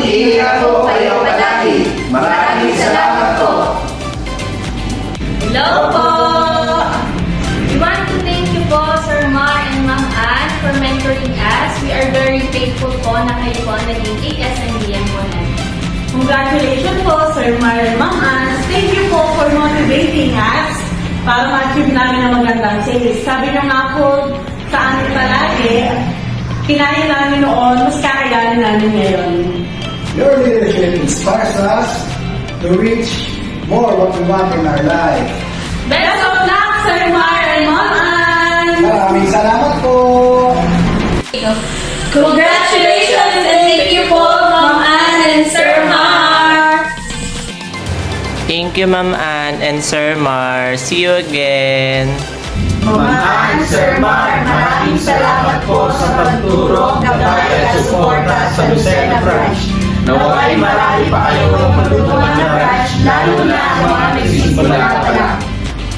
Mag-iingat po kayo palagi. Maraming salamat po. Hello po! We want to thank you po, Sir Mar and Ma'am Ann, for mentoring us. We are very thankful po na kayo po naging ASMBM po natin. Congratulations po, Sir Mar and Ma'am Ann. Thank you po for motivating us para ma-achieve namin ang magandang sales. Sabi niyo nga po sa amin palagi, kinain namin noon, mas kakayanin namin ngayon. Your leadership inspires us to reach more what we want in our life. Best of luck, Sir Mar and Ma'am Ann! Maraming salamat po! Congratulations and thank you po, Ma'am Ann and Sir Mar! Thank you, Ma'am Ann and Sir Mar. See you again. Ma'am Ann, Sir Mar, maraming salamat po sa pagturo, gabay at suporta sa Lucena Branch. Naway marami pa kayo ng matutulungan na branch, lalo na ang mga nagsisimula pa lang.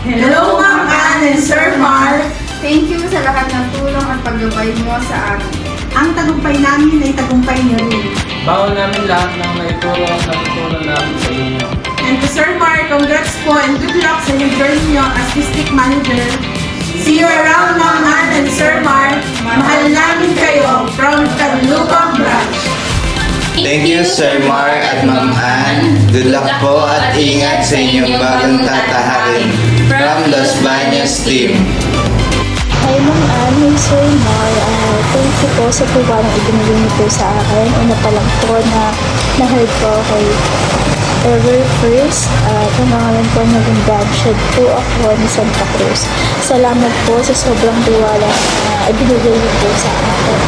Hello, Ma'am Ann and Sir Mar. Thank you sa lahat ng tulong at paggabay mo sa amin. Ang tagumpay namin ay tagumpay niyo rin. Bawal namin lahat ng naituro at natutunan namin sa inyo. And to Sir Mar, congrats po and good luck sa new journey niyo as district manager. See you around, Ma'am Ann and Sir Mar. Mahal namin kayo from Canlupa Branch. Thank you, Sir Mar at Ma'am Ann. Good luck po at ingat sa inyong bagong tataharin. From Los Baños team. Hi, Ma'am Ann. Hi, Sir Mar. Thank you po sa tiwalang ibinigay niyo po sa akin. Una pa lang po na na-heard ko kay Ever First. Pangalan po naging branch head po ako ni Santa Cruz. Salamat po sa sobrang tiwala na ibinigay niyo po sa akin.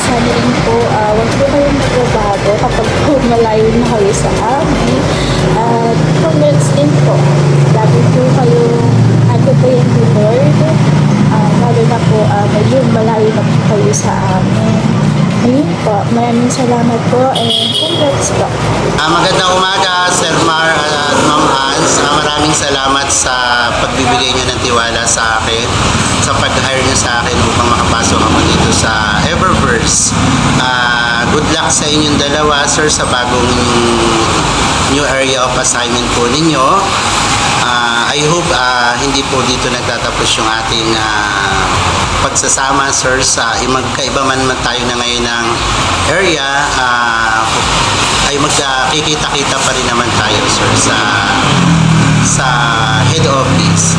Sana rin po, huwag po kayong magbabago kapag po malayo na kayo sa amin. At congrats din po. Lagi po kayo agabayan ni Lord. Lalo na po, medyo malayo na po kayo sa amin. Ayun po, maraming salamat po and congrats po. Magandang umaga, Sir Mar at Ma'am Ann. Maraming salamat sa pagbibigay niyo ng tiwala sa akin, sa pag-hire niyo sa akin upang makapasok ako dito sa Eververse. Good luck sa inyong dalawa, sir, sa bagong new area of assignment po ninyo. I hope hindi po dito nagtatapos yung ating pagsasama, sir, sa magkaiba man tayo na ngayon ng area, ay magkikita-kita pa rin naman tayo, sir, sa head office.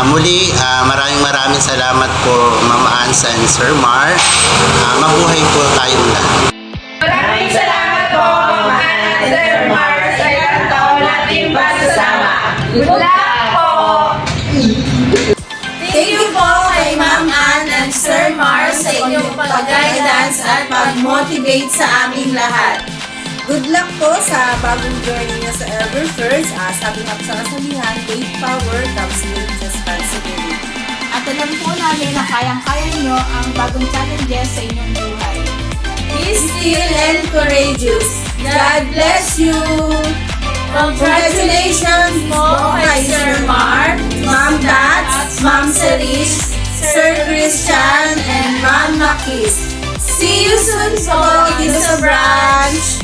Muli, maraming salamat po, Ma'am Ann and Sir Mar. Mabuhay po tayong lahat. Maraming salamat po, Ma'am Ann at Sir Mar, sa ilang taon nating pagsasama. Good luck po! Thank you po kay Ma'am Ann and Sir Mar sa inyong pag-guidance at pag-motivate sa aming lahat. Good luck po sa bagong journey niyo sa Everfirst. Sabi nga po sa kasabihan, great power comes with responsibility. At alam po namin na kayang-kaya niyo ang bagong challenges sa inyong buhay. Be still and courageous. God bless you! Congratulations po kay Sir Mar, Ma'am Dats, Ma'am Cerise, Sir Christian, and Ma'am Makis. See you soon po dito sa branch!